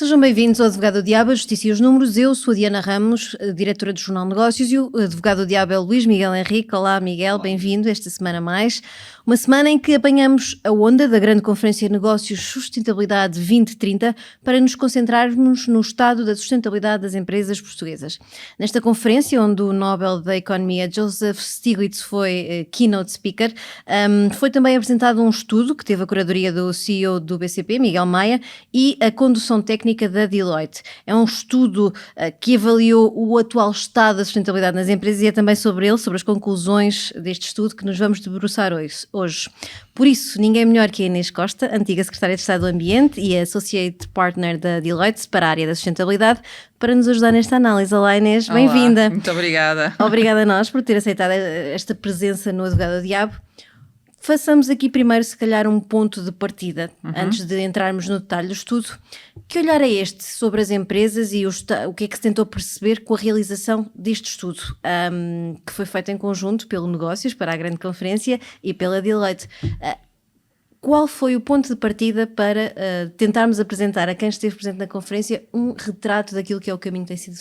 Sejam bem-vindos ao Advogado do Diabo, a Justiça e os Números. Eu sou a Diana Ramos, diretora do Jornal Negócios, e o Advogado do Diabo é o Luís Miguel Henrique. Olá, Miguel, bem-vindo esta semana mais. Uma semana em que apanhamos a onda da grande Conferência de Negócios Sustentabilidade 2030 para nos concentrarmos no estado da sustentabilidade das empresas portuguesas. Nesta conferência, onde o Nobel da Economia Joseph Stiglitz foi keynote speaker, foi também apresentado um estudo que teve a curadoria do CEO do BCP, Miguel Maia, e a condução técnica da Deloitte. É um estudo que avaliou o atual estado da sustentabilidade nas empresas e é também sobre ele, sobre as conclusões deste estudo, que nos vamos debruçar hoje. Por isso, ninguém melhor que a Inês Costa, antiga Secretária de Estado do Ambiente e Associate Partner da Deloitte para a área da sustentabilidade, para nos ajudar nesta análise. Olá, Inês, bem-vinda. Muito obrigada. Obrigada a nós por ter aceitado esta presença no Advogado do Diabo. Façamos aqui primeiro, se calhar, um ponto de partida, antes de entrarmos no detalhe do estudo. Que olhar é este sobre as empresas e o que é que se tentou perceber com a realização deste estudo, que foi feito em conjunto pelo Negócios, para a grande conferência, e pela Deloitte? Qual foi o ponto de partida para tentarmos apresentar a quem esteve presente na conferência um retrato daquilo que é o caminho que tem sido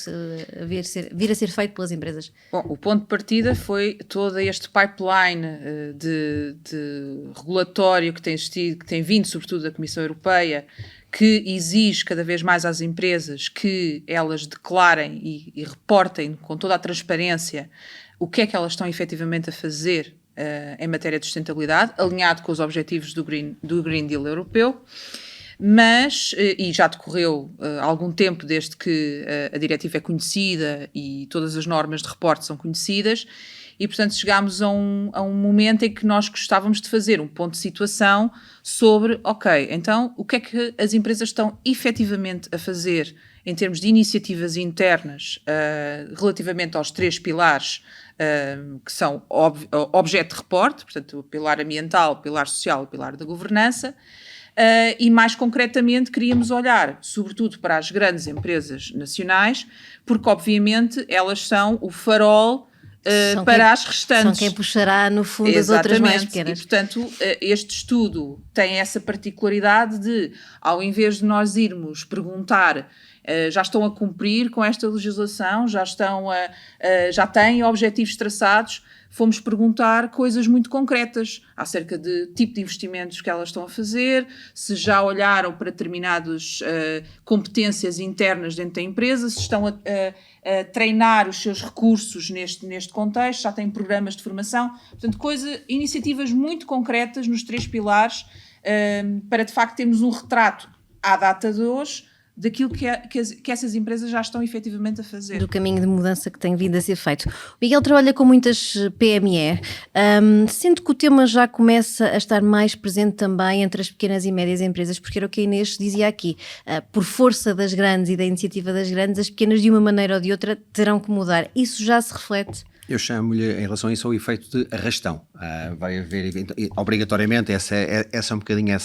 vir a ser feito pelas empresas? Bom, o ponto de partida foi todo este pipeline de regulatório que tem existido, que tem vindo sobretudo da Comissão Europeia, que exige cada vez mais às empresas que elas declarem e reportem com toda a transparência o que é que elas estão efetivamente a fazer em matéria de sustentabilidade, alinhado com os objetivos do Green Deal europeu, mas, e já decorreu algum tempo desde que a diretiva é conhecida e todas as normas de reporte são conhecidas, e portanto chegámos a um momento em que nós gostávamos de fazer um ponto de situação sobre, ok, então o que é que as empresas estão efetivamente a fazer em termos de iniciativas internas relativamente aos 3 pilares que são objeto de reporte, portanto o pilar ambiental, o pilar social e o pilar da governança, e mais concretamente queríamos olhar sobretudo para as grandes empresas nacionais, porque obviamente elas são o farol para as restantes. São quem puxará no fundo as outras mais pequenas. E portanto este estudo tem essa particularidade de, ao invés de nós irmos perguntar já estão a cumprir com esta legislação, já têm objetivos traçados, fomos perguntar coisas muito concretas acerca de tipo de investimentos que elas estão a fazer, se já olharam para determinadas competências internas dentro da empresa, se estão a treinar os seus recursos neste contexto, já têm programas de formação, portanto iniciativas muito concretas nos 3 pilares para de facto termos um retrato à data de hoje daquilo que essas empresas já estão efetivamente a fazer. Do caminho de mudança que tem vindo a ser feito. O Miguel trabalha com muitas PME, sendo que o tema já começa a estar mais presente também entre as pequenas e médias empresas, porque era o que a Inês dizia aqui, por força das grandes e da iniciativa das grandes, as pequenas de uma maneira ou de outra terão que mudar. Isso já se reflete? Eu chamo-lhe, em relação a isso, o efeito de arrastão. Vai haver, obrigatoriamente, essa é um bocadinho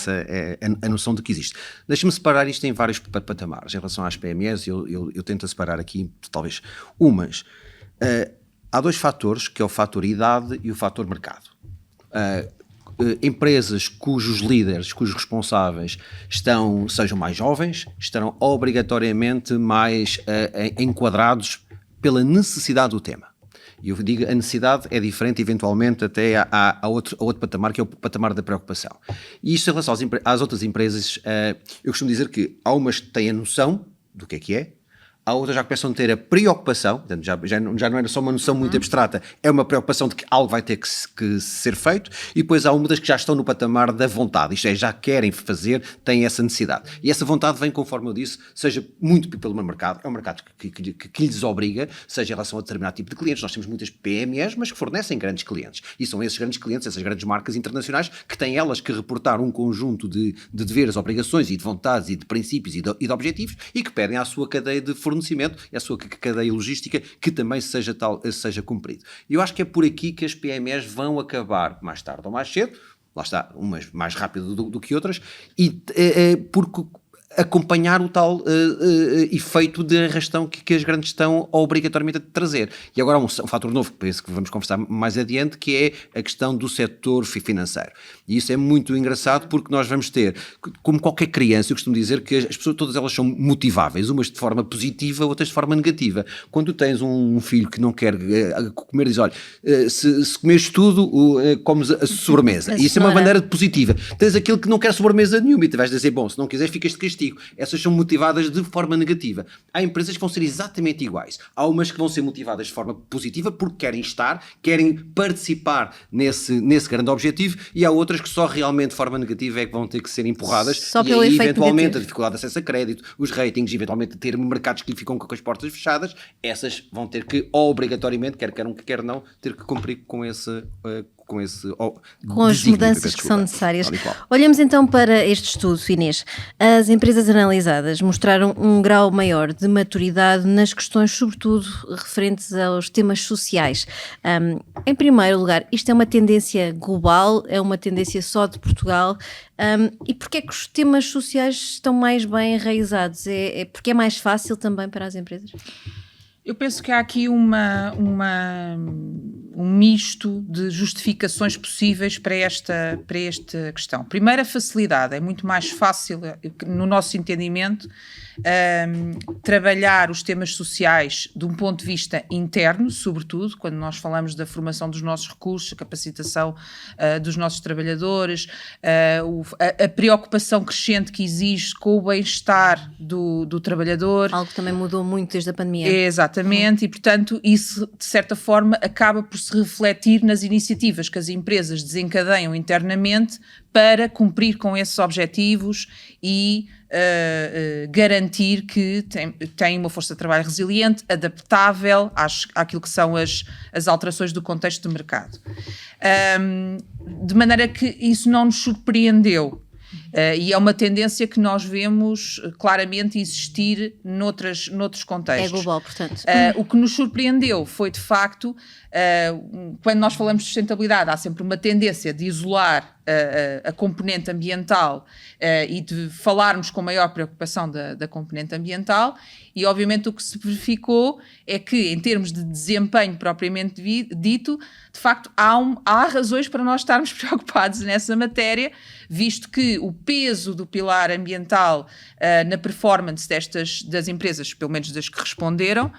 a noção de que existe. Deixa-me separar isto em vários patamares. Em relação às PMEs, eu tento separar aqui, talvez, umas. Há 2 fatores, que é o fator idade e o fator mercado. Empresas cujos líderes, cujos responsáveis sejam mais jovens, estarão obrigatoriamente mais enquadrados pela necessidade do tema. E eu digo, a necessidade é diferente, eventualmente, até a outro patamar, que é o patamar da preocupação. E isto, em relação às outras empresas, eu costumo dizer que há umas que têm a noção do que é, há outras já começam a ter a preocupação, portanto, já não era só uma noção muito abstrata, é uma preocupação de que algo vai ter que ser feito, e depois há umas que já estão no patamar da vontade, isto é, já querem fazer, têm essa necessidade. E essa vontade vem, conforme eu disse, seja muito pelo mercado, é um mercado que lhes obriga, seja em relação a determinado tipo de clientes. Nós temos muitas PMEs, mas que fornecem grandes clientes, e são esses grandes clientes, essas grandes marcas internacionais, que têm elas que reportar um conjunto de deveres, obrigações e de vontades e de princípios e de objetivos, e que pedem à sua cadeia de fornecimento e a sua cadeia logística que também seja cumprido. E eu acho que é por aqui que as PMEs vão acabar, mais tarde ou mais cedo, lá está, umas mais rápido do que outras, porque acompanhar o tal efeito de arrastão que as grandes estão obrigatoriamente a trazer. E agora um fator novo, que penso que vamos conversar mais adiante, que é a questão do setor financeiro. E isso é muito engraçado porque nós vamos ter, como qualquer criança, eu costumo dizer que as pessoas, todas elas são motiváveis, umas de forma positiva, outras de forma negativa. Quando tu tens um filho que não quer comer, diz, olha, se comeres tudo, comes a sobremesa. E isso é uma maneira positiva. Tens aquele que não quer sobremesa nenhuma e te vais dizer, bom, se não quiseres ficas de castigo. Essas são motivadas de forma negativa. Há empresas que vão ser exatamente iguais. Há umas que vão ser motivadas de forma positiva porque querem estar, querem participar nesse grande objetivo, e há outras que só realmente de forma negativa é que vão ter que ser empurradas, só e pelo aí efeito eventualmente negativo. a dificuldade de acesso a crédito, os ratings, eventualmente ter mercados que ficam com as portas fechadas, essas vão ter que obrigatoriamente, quer queiram, quer não, ter que cumprir com as mudanças que são necessárias. Olhamos então para este estudo, Inês. As empresas analisadas mostraram um grau maior de maturidade nas questões, sobretudo referentes aos temas sociais. Em primeiro lugar, isto é uma tendência global, é uma tendência só de Portugal. E porquê é que os temas sociais estão mais bem enraizados? É porque é mais fácil também para as empresas? Eu penso que há aqui um misto de justificações possíveis para esta questão. Primeiro, a facilidade. É muito mais fácil, no nosso entendimento, trabalhar os temas sociais de um ponto de vista interno, sobretudo, quando nós falamos da formação dos nossos recursos, a capacitação dos nossos trabalhadores, a preocupação crescente que existe com o bem-estar do trabalhador. Algo que também mudou muito desde a pandemia. Exatamente, e portanto isso de certa forma acaba por se refletir nas iniciativas que as empresas desencadeiam internamente para cumprir com esses objetivos e garantir que tem uma força de trabalho resiliente, adaptável àquilo que são as alterações do contexto de mercado. De maneira que isso não nos surpreendeu. E é uma tendência que nós vemos claramente existir noutros contextos. É global, portanto. O que nos surpreendeu foi, de facto, quando nós falamos de sustentabilidade, há sempre uma tendência de isolar a componente ambiental e de falarmos com maior preocupação da componente ambiental, e obviamente o que se verificou é que, em termos de desempenho propriamente dito, de facto há razões para nós estarmos preocupados nessa matéria, visto que o peso do pilar ambiental na performance das empresas, pelo menos das que responderam,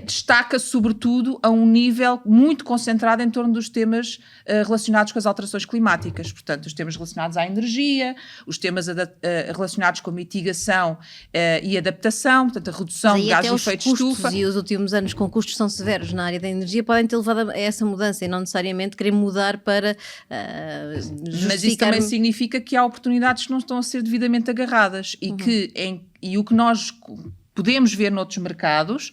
destaca sobretudo a um nível muito concentrado em torno dos temas relacionados com as alterações climáticas, portanto os temas relacionados à energia, os temas relacionados com a mitigação e adaptação, portanto a redução de gases de efeito de estufa. E os últimos anos com custos são severos na área da energia podem ter levado a essa mudança e não necessariamente querer mudar para justificar... Mas isso também significa que há oportunidades que não estão a ser devidamente agarradas e o que nós podemos ver noutros mercados,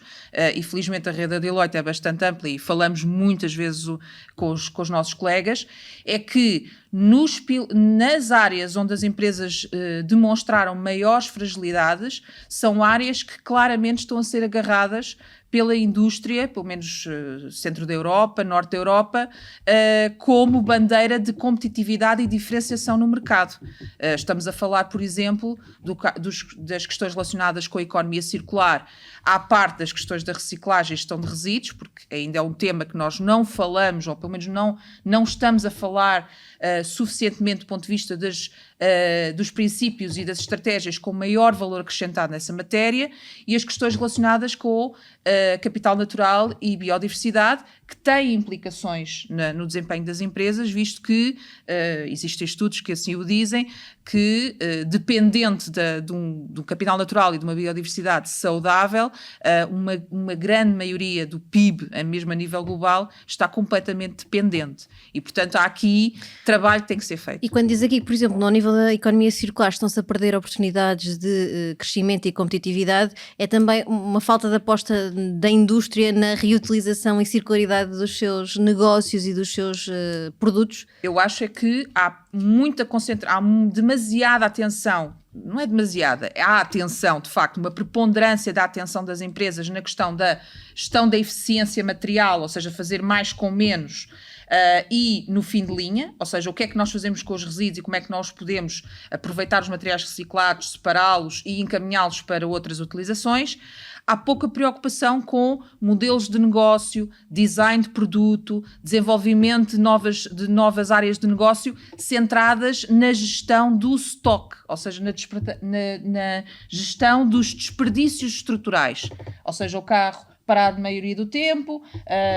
e felizmente a rede da Deloitte é bastante ampla e falamos muitas vezes com os nossos colegas, é que nas áreas onde as empresas demonstraram maiores fragilidades, são áreas que claramente estão a ser agarradas pela indústria, pelo menos centro da Europa, norte da Europa, como bandeira de competitividade e diferenciação no mercado. Estamos a falar, por exemplo, das questões relacionadas com a economia circular, à parte das questões da reciclagem e gestão de resíduos, porque ainda é um tema que nós não falamos, ou pelo menos não estamos a falar suficientemente do ponto de vista dos princípios e das estratégias com maior valor acrescentado nessa matéria, e as questões relacionadas com capital natural e biodiversidade, que têm implicações no desempenho das empresas, visto que existem estudos que assim o dizem, que dependente do capital natural e de uma biodiversidade saudável, uma grande maioria do PIB, mesmo a nível global, está completamente dependente. E, portanto, há aqui trabalho que tem que ser feito. E quando diz aqui, por exemplo, no nível da economia circular estão-se a perder oportunidades de crescimento e competitividade, é também uma falta de aposta da indústria na reutilização e circularidade dos seus negócios e dos seus produtos? Eu acho é que há muita concentração, há demasiada atenção, não é demasiada, há atenção, de facto, uma preponderância da atenção das empresas na questão da gestão da eficiência material, ou seja, fazer mais com menos, e no fim de linha, ou seja, o que é que nós fazemos com os resíduos e como é que nós podemos aproveitar os materiais reciclados, separá-los e encaminhá-los para outras utilizações. Há pouca preocupação com modelos de negócio, design de produto, desenvolvimento de novas áreas de negócio centradas na gestão do stock, ou seja, na gestão dos desperdícios estruturais, ou seja, o carro parado a maioria do tempo,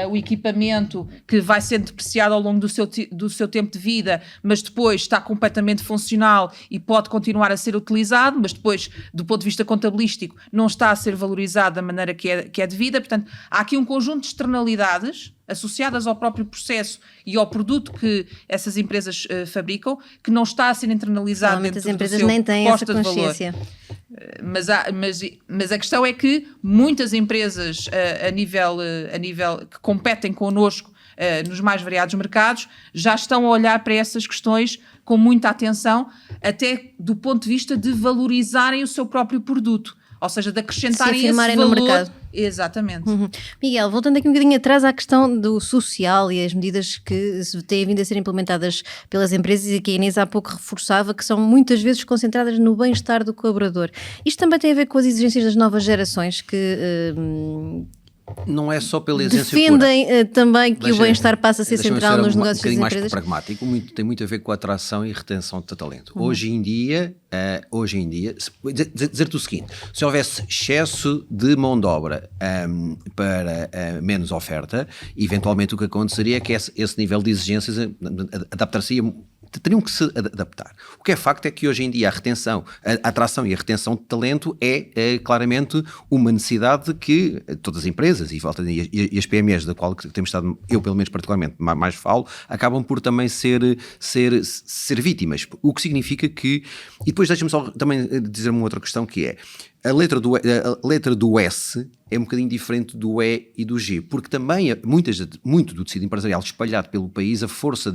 o equipamento que vai sendo depreciado ao longo do seu tempo de vida, mas depois está completamente funcional e pode continuar a ser utilizado, mas depois, do ponto de vista contabilístico, não está a ser valorizado da maneira que é devida. Portanto, há aqui um conjunto de externalidades associadas ao próprio processo e ao produto que essas empresas fabricam, que não está a ser internalizado dentro do seu empresas nem têm essa consciência. Mas a questão é que muitas empresas a nível que competem connosco nos mais variados mercados já estão a olhar para essas questões com muita atenção, até do ponto de vista de valorizarem o seu próprio produto, ou seja, de acrescentarem esse valor. No mercado. Exatamente. Miguel, voltando aqui um bocadinho atrás à questão do social e as medidas que têm vindo a ser implementadas pelas empresas e que a Inês há pouco reforçava, que são muitas vezes concentradas no bem-estar do colaborador. Isto também tem a ver com as exigências das novas gerações que não é só pela exigência defendem também que o bem-estar passa a ser central nos negócios das empresas. Mais pragmático, tem muito a ver com a atração e retenção de talento. Hoje em dia, dizer-te o seguinte: se houvesse excesso de mão de obra para menos oferta, eventualmente o que aconteceria é que esse nível de exigências adaptar-se, teriam que se adaptar. O que é facto é que hoje em dia a atração e a retenção de talento é claramente uma necessidade que todas as empresas e as PMEs, da qual temos estado, eu pelo menos particularmente mais falo, acabam por também ser vítimas. O que significa que, e depois deixa-me só também dizer uma outra questão, que é a letra do S é um bocadinho diferente do E e do G, porque também muito do tecido empresarial espalhado pelo país, a força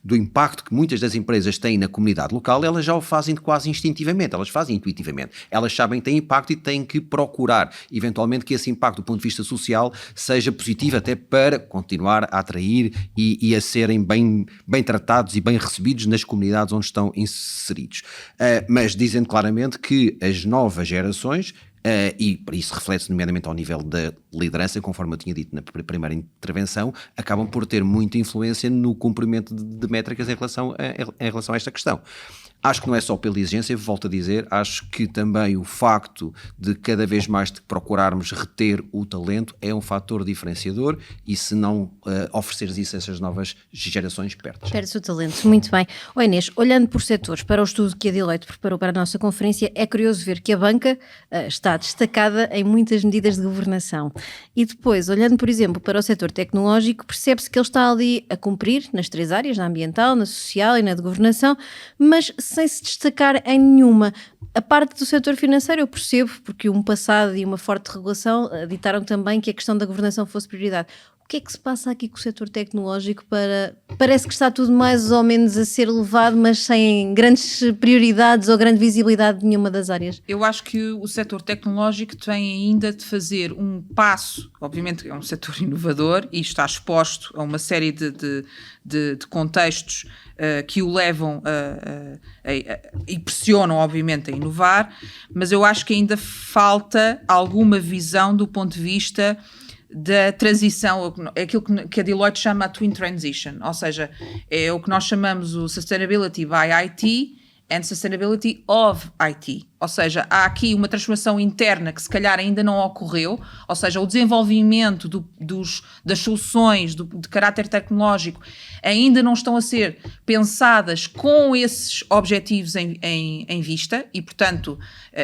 do impacto que muitas das empresas têm na comunidade local, elas já o fazem quase instintivamente, elas fazem intuitivamente. Elas sabem que têm impacto e têm que procurar, eventualmente, que esse impacto do ponto de vista social seja positivo, até para continuar a atrair e a serem bem tratados e bem recebidos nas comunidades onde estão inseridos. Mas dizendo claramente que as novas gerações, e isso reflete-se nomeadamente ao nível da liderança, conforme eu tinha dito na primeira intervenção, acabam por ter muita influência no cumprimento de métricas em relação a esta questão. Acho que não é só pela exigência, volto a dizer, acho que também o facto de cada vez mais de procurarmos reter o talento é um fator diferenciador, e se não ofereceres isso a essas novas gerações, perdes o talento. Muito bem. Inês, olhando por setores para o estudo que a Deloitte preparou para a nossa conferência, é curioso ver que a banca está destacada em muitas medidas de governação. E depois, olhando, por exemplo, para o setor tecnológico, percebe-se que ele está ali a cumprir nas 3 áreas, na ambiental, na social e na de governação, mas sem se destacar em nenhuma. A parte do setor financeiro eu percebo, porque um passado e uma forte regulação ditaram também que a questão da governação fosse prioridade. O que é que se passa aqui com o setor tecnológico parece que está tudo mais ou menos a ser levado, mas sem grandes prioridades ou grande visibilidade de nenhuma das áreas? Eu acho que o setor tecnológico tem ainda de fazer um passo, obviamente é um setor inovador e está exposto a uma série de contextos que o levam e pressionam, obviamente, a inovar, mas eu acho que ainda falta alguma visão do ponto de vista da transição, aquilo que a Deloitte chama a Twin Transition, ou seja, é o que nós chamamos o Sustainability by IT and Sustainability of IT. Ou seja, há aqui uma transformação interna que se calhar ainda não ocorreu, ou seja, o desenvolvimento das soluções de caráter tecnológico ainda não estão a ser pensadas com esses objetivos em vista e, portanto,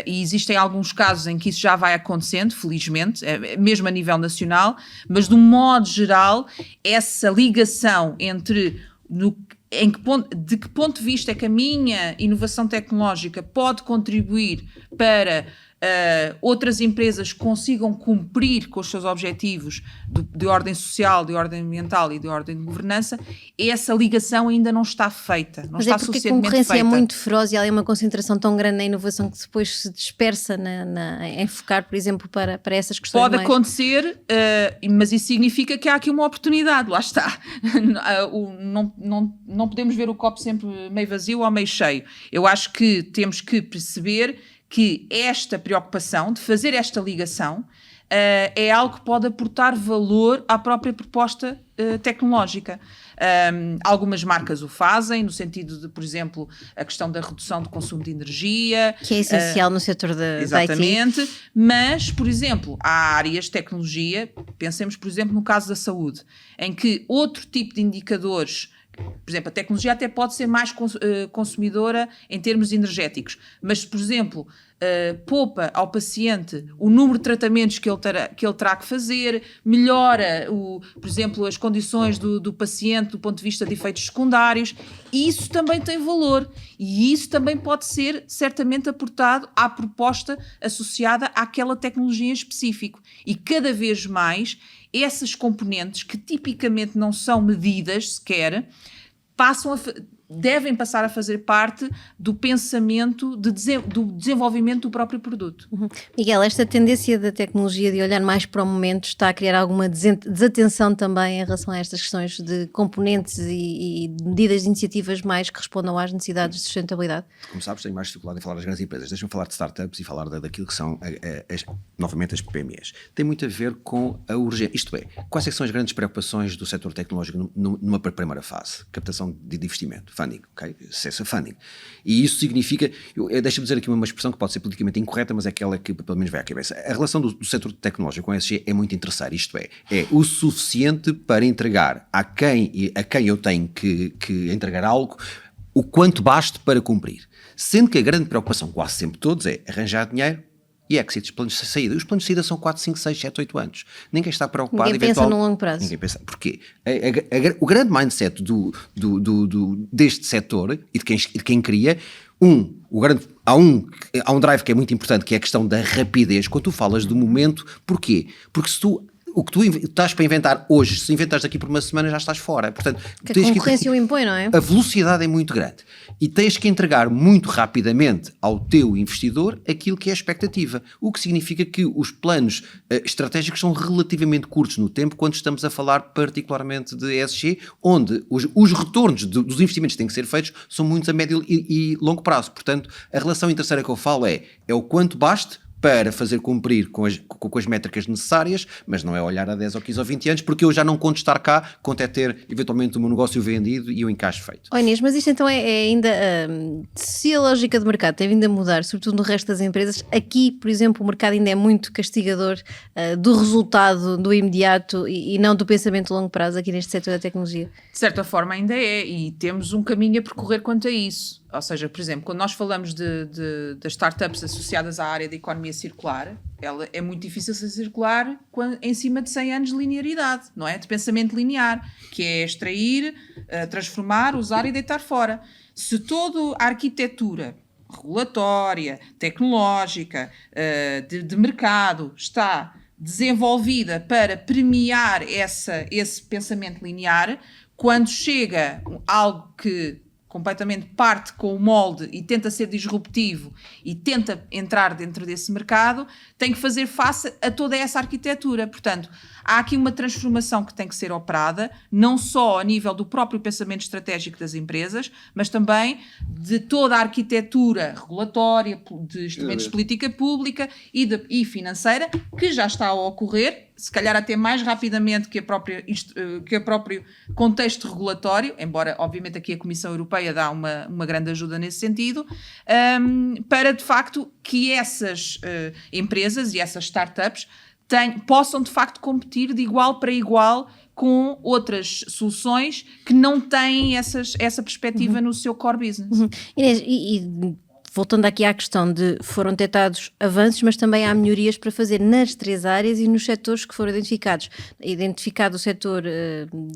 e existem alguns casos em que isso já vai acontecendo, felizmente, mesmo a nível nacional, mas de um modo geral, essa ligação entre de que ponto de vista é que a minha inovação tecnológica pode contribuir para outras empresas consigam cumprir com os seus objetivos de ordem social, de ordem ambiental e de ordem de governança, essa ligação ainda não está feita, não está suficientemente feita. Mas é porque a concorrência é muito feroz e há uma concentração tão grande na inovação que depois se dispersa em focar, por exemplo, para essas questões. Pode acontecer, mas isso significa que há aqui uma oportunidade, lá está. Não podemos ver o copo sempre meio vazio ou meio cheio. Eu acho que temos que perceber que esta preocupação de fazer esta ligação é algo que pode aportar valor à própria proposta tecnológica. Algumas marcas o fazem, no sentido de, por exemplo, a questão da redução do consumo de energia. Que é essencial no setor da IT. Exatamente. Mas, por exemplo, há áreas de tecnologia, pensemos, por exemplo, no caso da saúde, em que outro tipo de indicadores, por exemplo, a tecnologia até pode ser mais consumidora em termos energéticos, mas, por exemplo, poupa ao paciente o número de tratamentos que ele terá que fazer, melhora, por exemplo, as condições do paciente do ponto de vista de efeitos secundários, e isso também tem valor, e isso também pode ser certamente aportado à proposta associada àquela tecnologia em específico. E cada vez mais essas componentes que tipicamente não são medidas sequer, devem passar a fazer parte do pensamento do desenvolvimento do próprio produto. Miguel, esta tendência da tecnologia de olhar mais para o momento está a criar alguma desatenção também em relação a estas questões de componentes e medidas de iniciativas mais que respondam às necessidades de sustentabilidade? Como sabes, tenho mais dificuldade em falar das grandes empresas. Deixa-me falar de startups e falar daquilo que são, novamente, as PMEs. Tem muito a ver com a urgência. Isto é, quais é que são as grandes preocupações do setor tecnológico numa primeira fase? Captação de investimento, funding, ok? Acesso a funding. E isso significa, deixa-me dizer aqui uma expressão que pode ser politicamente incorreta, mas é aquela que pelo menos vai à cabeça. A relação do setor tecnológico com a ESG é muito interessante. Isto é o suficiente para entregar a quem eu tenho que entregar algo o quanto baste para cumprir. Sendo que a grande preocupação, quase sempre todos, é arranjar dinheiro e exits, planos de saída. Os planos de saída são 4, 5, 6, 7, 8 anos. Ninguém está preocupado. Ninguém pensa no longo prazo. Ninguém pensa. Porquê? O grande mindset deste setor e de quem cria, há um drive que é muito importante, que é a questão da rapidez. Quando tu falas do momento, porquê? Porque o que tu estás para inventar hoje, se inventares daqui por uma semana, já estás fora. Portanto, que a concorrência o impõe, não é? A velocidade é muito grande. E tens que entregar muito rapidamente ao teu investidor aquilo que é a expectativa. O que significa que os planos estratégicos são relativamente curtos no tempo, quando estamos a falar particularmente de ESG, onde os retornos dos investimentos que têm que ser feitos são muitos a médio e longo prazo. Portanto, a relação interesseira que eu falo é o quanto baste para fazer cumprir com as métricas necessárias, mas não é olhar a 10 ou 15 ou 20 anos, porque eu já não conto estar cá, conto é ter eventualmente o meu negócio vendido e o encaixe feito. Inês, mas isto então é ainda, se a lógica do mercado tem vindo a mudar, sobretudo no resto das empresas, aqui, por exemplo, o mercado ainda é muito castigador do resultado, do imediato e não do pensamento a longo prazo aqui neste setor da tecnologia. De certa forma ainda é, e temos um caminho a percorrer quanto a isso. Ou seja, por exemplo, quando nós falamos das startups associadas à área da economia circular, ela é muito difícil ser circular em cima de 100 anos de linearidade, não é? De pensamento linear, que é extrair, transformar, usar e deitar fora. Se toda a arquitetura regulatória, tecnológica, de mercado está desenvolvida para premiar esse pensamento linear, quando chega algo que completamente parte com o molde e tenta ser disruptivo e tenta entrar dentro desse mercado, tem que fazer face a toda essa arquitetura. Portanto, há aqui uma transformação que tem que ser operada, não só a nível do próprio pensamento estratégico das empresas, mas também de toda a arquitetura regulatória, de instrumentos de política pública e financeira, que já está a ocorrer, se calhar até mais rapidamente que o próprio contexto regulatório, embora obviamente aqui a Comissão Europeia dá uma grande ajuda nesse sentido, para de facto que essas empresas e essas startups possam de facto competir de igual para igual com outras soluções que não têm essa perspectiva no seu core business. Inês, e voltando aqui à questão de foram detectados avanços, mas também há melhorias para fazer nas 3 áreas e nos setores que foram identificados. Identificado o setor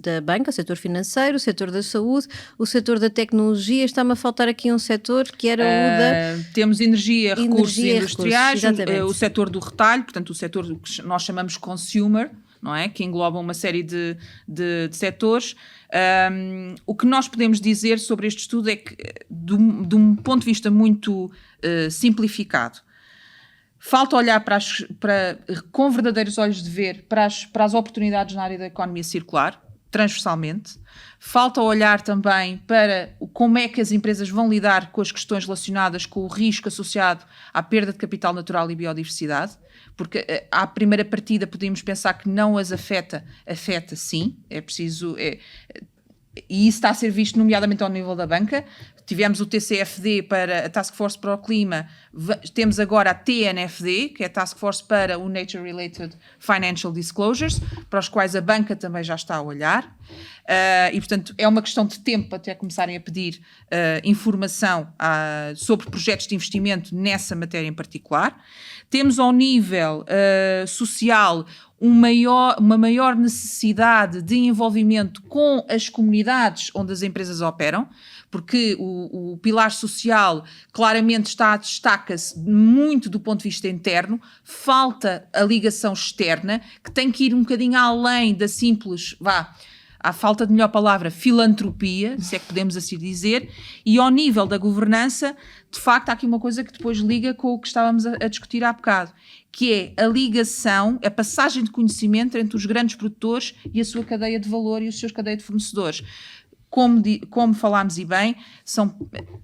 da banca, o setor financeiro, o setor da saúde, o setor da tecnologia. Está-me a faltar aqui um setor que era o da... Temos energia, recursos industriais, recursos, o setor do retalho, portanto o setor que nós chamamos consumer, não é? Que engloba uma série de setores. O que nós podemos dizer sobre este estudo é que, de um ponto de vista muito simplificado, falta olhar com verdadeiros olhos de ver para as oportunidades na área da economia circular, transversalmente. Falta olhar também para como é que as empresas vão lidar com as questões relacionadas com o risco associado à perda de capital natural e biodiversidade, porque à primeira partida podemos pensar que não as afeta sim, é preciso... E isso está a ser visto nomeadamente ao nível da banca. Tivemos o TCFD para a Task Force para o Clima, temos agora a TNFD, que é a Task Force para o Nature Related Financial Disclosures, para os quais a banca também já está a olhar. E, portanto, é uma questão de tempo até começarem a pedir informação sobre projetos de investimento nessa matéria em particular. Temos ao nível social uma maior necessidade de envolvimento com as comunidades onde as empresas operam, porque o pilar social claramente destaca-se muito do ponto de vista interno, falta a ligação externa, que tem que ir um bocadinho além da simples, à falta de melhor palavra, filantropia, se é que podemos assim dizer, e ao nível da governança, de facto, há aqui uma coisa que depois liga com o que estávamos a discutir há bocado, que é a ligação, a passagem de conhecimento entre os grandes produtores e a sua cadeia de valor e os seus cadeias de fornecedores. Como falámos e bem,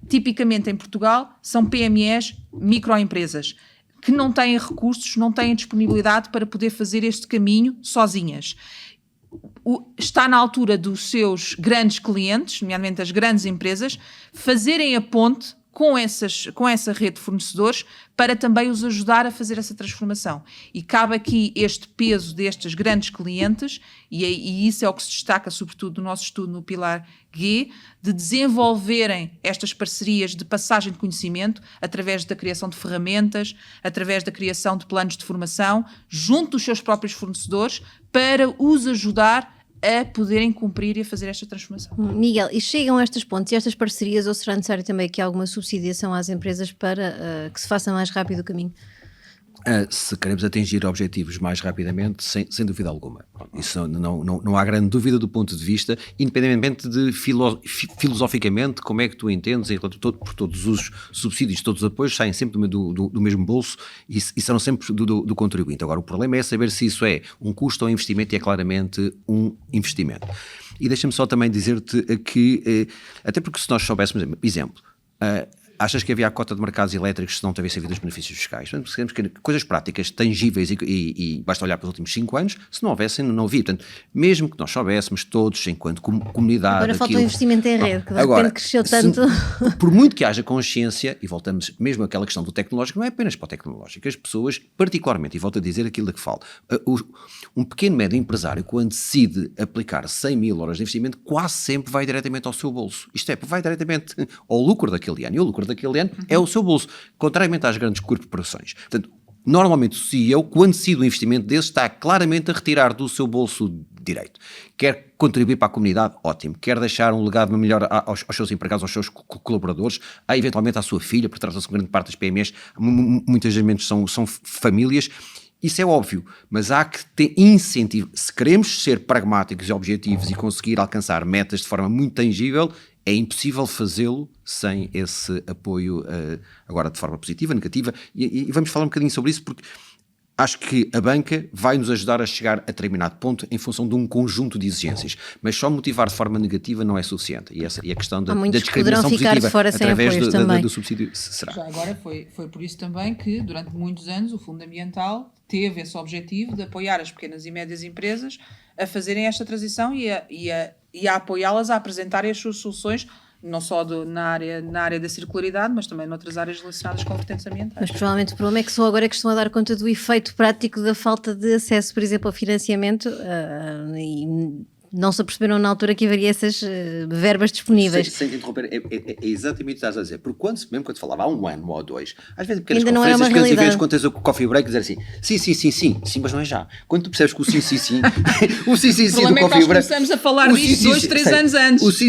tipicamente em Portugal, são PMEs, microempresas, que não têm recursos, não têm disponibilidade para poder fazer este caminho sozinhas. Está na altura dos seus grandes clientes, nomeadamente as grandes empresas, fazerem a ponte com essa rede de fornecedores para também os ajudar a fazer essa transformação. E cabe aqui este peso destes grandes clientes, e isso é o que se destaca sobretudo no nosso estudo no Pilar G, de desenvolverem estas parcerias de passagem de conhecimento através da criação de ferramentas, através da criação de planos de formação, junto dos seus próprios fornecedores, para os ajudar a poderem cumprir e a fazer esta transformação. Miguel, e chegam a estes pontos e estas parcerias, ou será necessário também aqui alguma subsidiação às empresas para que se faça mais rápido o caminho? Se queremos atingir objetivos mais rapidamente, sem dúvida alguma. Isso não há grande dúvida do ponto de vista, independentemente de filosoficamente como é que tu entendes, por todos os subsídios, todos os apoios saem sempre do mesmo bolso e serão sempre do contribuinte. Agora, o problema é saber se isso é um custo ou um investimento, e é claramente um investimento. E deixa-me só também dizer-te que, até porque se nós soubéssemos, exemplo, achas que havia a cota de mercados elétricos se não tivesse havido os benefícios fiscais? Portanto, que coisas práticas, tangíveis e basta olhar para os últimos 5 anos, se não houvessem, não havia. Portanto, mesmo que nós soubéssemos todos, enquanto comunidade... Agora falta o investimento em rede, que de repente cresceu tanto... Por muito que haja consciência, e voltamos mesmo àquela questão do tecnológico, não é apenas para o tecnológico, as pessoas, particularmente, e volto a dizer aquilo que falo, um pequeno médio empresário, quando decide aplicar 100 mil euros de investimento, quase sempre vai diretamente ao seu bolso. Isto é, vai diretamente ao lucro daquele ano, e o lucro daquele ano é o seu bolso, contrariamente às grandes corporações. Portanto, normalmente o CEO, quando decide um investimento desse, está claramente a retirar do seu bolso direito. Quer contribuir para a comunidade? Ótimo. Quer deixar um legado melhor aos seus empregados, aos seus colaboradores, eventualmente à sua filha, porque trata-se de grande parte das PMEs, muitas vezes são famílias. Isso é óbvio, mas há que ter incentivo. Se queremos ser pragmáticos e objetivos e conseguir alcançar metas de forma muito tangível, é impossível fazê-lo sem esse apoio, agora de forma positiva, negativa, e vamos falar um bocadinho sobre isso, porque acho que a banca vai nos ajudar a chegar a determinado ponto em função de um conjunto de exigências, mas só motivar de forma negativa não é suficiente, e a questão da discriminação positiva através do subsídio será. Já agora foi por isso também que durante muitos anos o Fundo Ambiental teve esse objetivo de apoiar as pequenas e médias empresas a fazerem esta transição e a apoiá-las a apresentarem as suas soluções, não só na área da circularidade, mas também noutras áreas relacionadas com vertentes ambientais. Mas provavelmente o problema é que só agora é que estão a dar conta do efeito prático da falta de acesso, por exemplo, ao financiamento, e não se aperceberam na altura que haveria essas verbas disponíveis. Sem te interromper, é exatamente o que estás a dizer. Porque mesmo quando falava há um ano ou dois, às vezes pequenas ainda conferências, não é uma vezes quando tens o coffee break, dizer assim, sim, mas não é já. Quando tu percebes que o sim, o sim do coffee break... O problema é que nós começamos a falar disto 2, 3 anos antes. O sim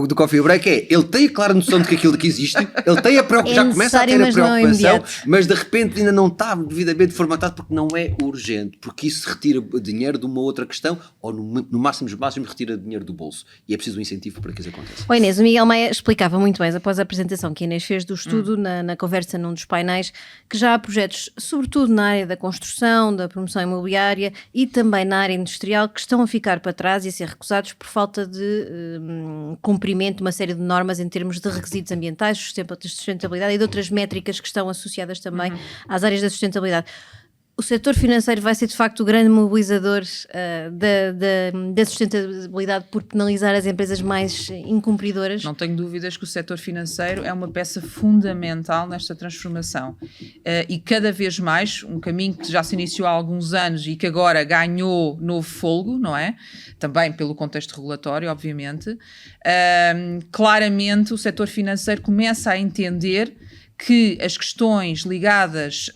do coffee break ele tem a clara noção de que aquilo que existe, ele tem a preocupação, já começa a ter a preocupação, mas de repente ainda não está devidamente formatado porque não é urgente, porque isso retira dinheiro de uma outra questão, ou no máximo dos máximos retira dinheiro do bolso. E é preciso um incentivo para que isso aconteça. O Inês, o Miguel Maia explicava muito bem, após a apresentação que a Inês fez do estudo, na conversa num dos painéis, que já há projetos, sobretudo na área da construção, da promoção imobiliária e também na área industrial, que estão a ficar para trás e a ser recusados por falta de cumprimento de uma série de normas em termos de requisitos ambientais, sustentabilidade e de outras métricas que estão associadas também às áreas da sustentabilidade. O setor financeiro vai ser de facto o grande mobilizador da sustentabilidade por penalizar as empresas mais incumpridoras? Não tenho dúvidas que o setor financeiro é uma peça fundamental nesta transformação e cada vez mais, um caminho que já se iniciou há alguns anos e que agora ganhou novo fôlego, não é? Também pelo contexto regulatório, obviamente. Claramente o setor financeiro começa a entender que as questões ligadas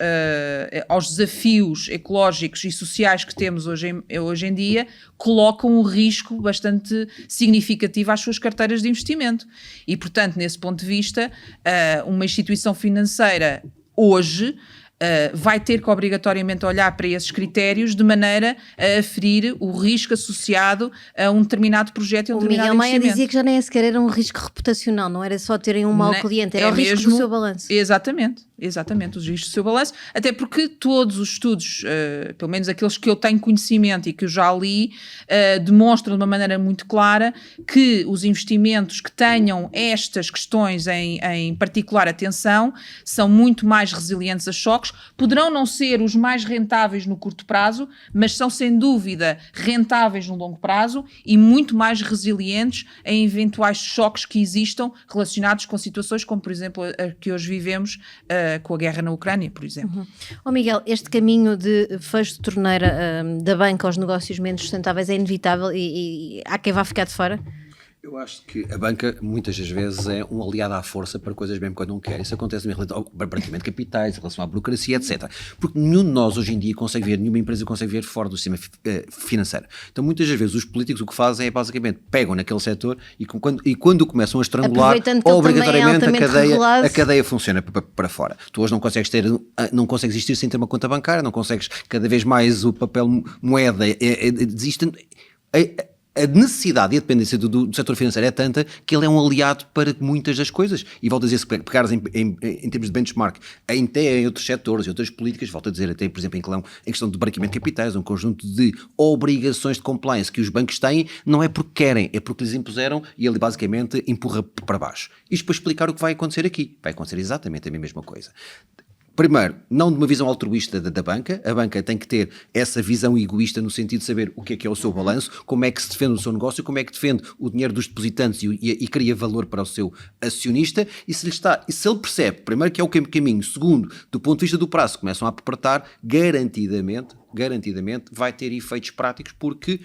aos desafios ecológicos e sociais que temos hoje em dia colocam um risco bastante significativo às suas carteiras de investimento. E, portanto, nesse ponto de vista, uma instituição financeira hoje vai ter que obrigatoriamente olhar para esses critérios de maneira a aferir o risco associado a um determinado projeto e um determinado investimento. O Miguel Maia dizia que já nem sequer era um risco reputacional, não era só terem um mau cliente, era o risco do seu balanço. Exatamente, os riscos do seu balanço, até porque todos os estudos, pelo menos aqueles que eu tenho conhecimento e que eu já li, demonstram de uma maneira muito clara que os investimentos que tenham estas questões em particular atenção são muito mais resilientes a choques. Poderão não ser os mais rentáveis no curto prazo, mas são sem dúvida rentáveis no longo prazo e muito mais resilientes a eventuais choques que existam relacionados com situações como, por exemplo, a que hoje vivemos com a guerra na Ucrânia, por exemplo. Miguel, este caminho de fecho de torneira da banca aos negócios menos sustentáveis é inevitável e há quem vá ficar de fora? Eu acho que a banca, muitas das vezes, é um aliado à força para coisas mesmo quando não quer. Isso acontece em relação ao branqueamento de capitais, em relação à burocracia, etc. Porque nenhum de nós, hoje em dia, consegue ver, nenhuma empresa consegue ver fora do sistema financeiro. Então, muitas das vezes, os políticos o que fazem é, basicamente, pegam naquele setor e quando começam a estrangular, obrigatoriamente a cadeia funciona para fora. Tu hoje não consegues existir sem ter uma conta bancária, não consegues, cada vez mais o papel moeda existe. A necessidade e a dependência do setor financeiro é tanta que ele é um aliado para muitas das coisas. E volto a dizer, se pegares em termos de benchmark, até em outros setores e outras políticas, volto a dizer, até por exemplo em questão de branqueamento de capitais, um conjunto de obrigações de compliance que os bancos têm, não é porque querem, é porque lhes impuseram e ele basicamente empurra para baixo. Isto para explicar o que vai acontecer aqui. Vai acontecer exatamente a mesma coisa. Primeiro, não de uma visão altruísta da banca, a banca tem que ter essa visão egoísta no sentido de saber o que é o seu balanço, como é que se defende o seu negócio, como é que defende o dinheiro dos depositantes e cria valor para o seu acionista, e se ele percebe, primeiro, que é o caminho, segundo, do ponto de vista do prazo, começam a apertar, garantidamente vai ter efeitos práticos, porque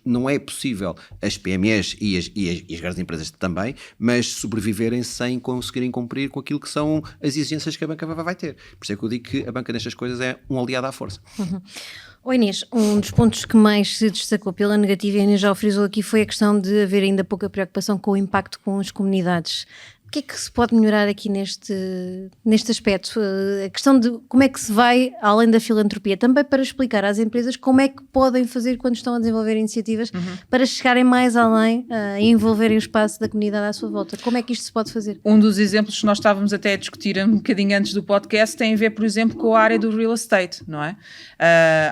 não é possível as PMEs e as grandes empresas também, mas sobreviverem sem conseguirem cumprir com aquilo que são as exigências que a banca vai ter. Por isso é que eu digo que a banca nestas coisas é um aliado à força. Inês, um dos pontos que mais se destacou pela negativa, e a Inês já o frisou aqui, foi a questão de haver ainda pouca preocupação com o impacto com as comunidades. O que é que se pode melhorar aqui neste aspecto? A questão de como é que se vai além da filantropia, também para explicar às empresas como é que podem fazer quando estão a desenvolver iniciativas para chegarem mais além e envolverem o espaço da comunidade à sua volta. Como é que isto se pode fazer? Um dos exemplos que nós estávamos até a discutir um bocadinho antes do podcast tem a ver, por exemplo, com a área do real estate, não é?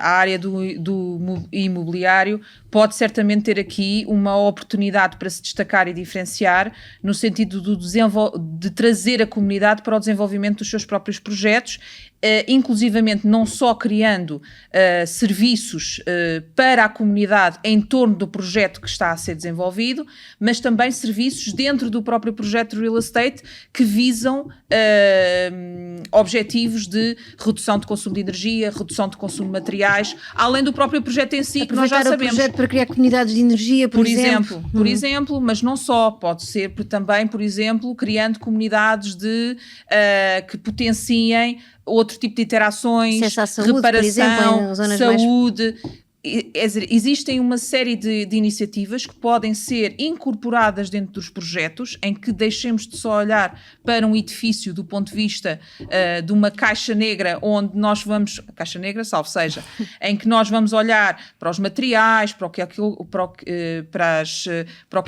A área do imobiliário pode certamente ter aqui uma oportunidade para se destacar e diferenciar no sentido do desenvolvimento de trazer a comunidade para o desenvolvimento dos seus próprios projetos, inclusivamente não só criando serviços para a comunidade em torno do projeto que está a ser desenvolvido, mas também serviços dentro do próprio projeto de real estate que visam objetivos de redução de consumo de energia, redução de consumo de materiais, além do próprio projeto em si, que nós já sabemos. O projeto para criar comunidades de energia, por exemplo. Por exemplo, mas não só, pode ser também, por exemplo, criando comunidades que potenciem outro tipo de interações, à saúde, reparação, por exemplo, em zonas saúde. Existem uma série de iniciativas que podem ser incorporadas dentro dos projetos, em que deixemos de só olhar para um edifício do ponto de vista de uma caixa negra, onde nós vamos, caixa negra, salvo seja, em que nós vamos olhar para os materiais, para o que é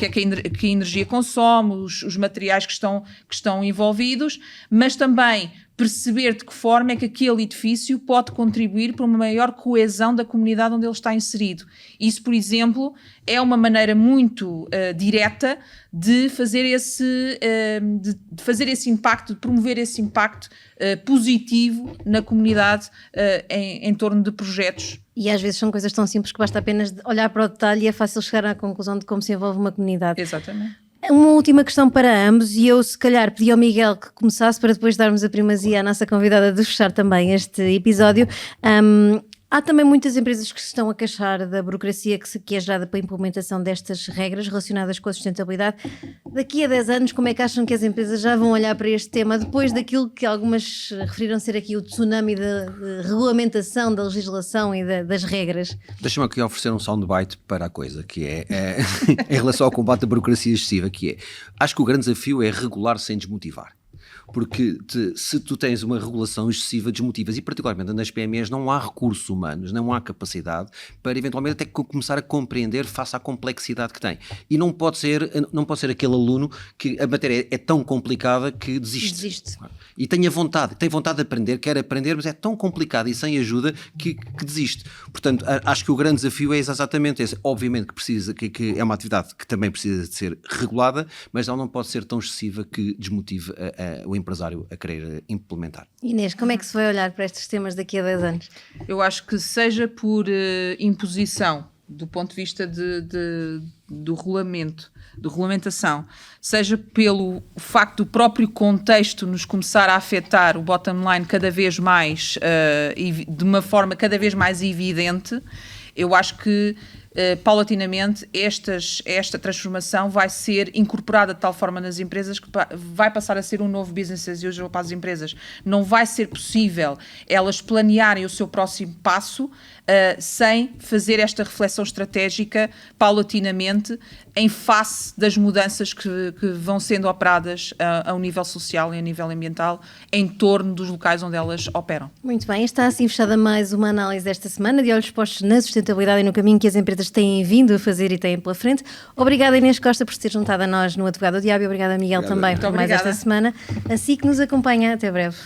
que a energia consome, os materiais que estão envolvidos, mas também perceber de que forma é que aquele edifício pode contribuir para uma maior coesão da comunidade onde ele está inserido. Isso, por exemplo, é uma maneira muito direta de fazer esse impacto, de promover esse impacto positivo na comunidade em torno de projetos. E às vezes são coisas tão simples que basta apenas olhar para o detalhe e é fácil chegar à conclusão de como se envolve uma comunidade. Exatamente. Uma última questão para ambos, e eu se calhar pedi ao Miguel que começasse para depois darmos a primazia à nossa convidada de fechar também este episódio. Há também muitas empresas que se estão a queixar da burocracia que é gerada para a implementação destas regras relacionadas com a sustentabilidade. Daqui a 10 anos, como é que acham que as empresas já vão olhar para este tema, depois daquilo que algumas referiram ser aqui o tsunami da regulamentação, da legislação e das regras? Deixa-me aqui oferecer um soundbite para a coisa, que é em relação ao combate à burocracia excessiva, que é, acho que o grande desafio é regular sem desmotivar. Porque se tu tens uma regulação excessiva, desmotivas, e particularmente nas PMEs não há recursos humanos, não há capacidade para eventualmente até começar a compreender face à complexidade que tem. E não pode ser aquele aluno que a matéria é tão complicada que desiste. E tem vontade de aprender, quer aprender, mas é tão complicado e sem ajuda que desiste. Portanto, acho que o grande desafio é exatamente esse. Obviamente que é uma atividade que também precisa de ser regulada, mas ela não pode ser tão excessiva que desmotive o empresário a querer implementar. Inês, como é que se vai olhar para estes temas daqui a 10 anos? Eu acho que seja por imposição, do ponto de vista do regulamentação, seja pelo facto do próprio contexto nos começar a afetar o bottom line cada vez mais, de uma forma cada vez mais evidente, eu acho que paulatinamente esta transformação vai ser incorporada de tal forma nas empresas que vai passar a ser um novo business as usual para as empresas. Não vai ser possível elas planearem o seu próximo passo sem fazer esta reflexão estratégica paulatinamente em face das mudanças que vão sendo operadas a um nível social e a nível ambiental em torno dos locais onde elas operam. Muito bem, está assim fechada mais uma análise desta semana de olhos postos na sustentabilidade e no caminho que as empresas têm vindo a fazer e têm pela frente. Obrigada, Inês Costa, por se ter juntado a nós no Advogado do Diabo, e obrigada, Miguel, também por mais esta semana. Assim que nos acompanha, até breve.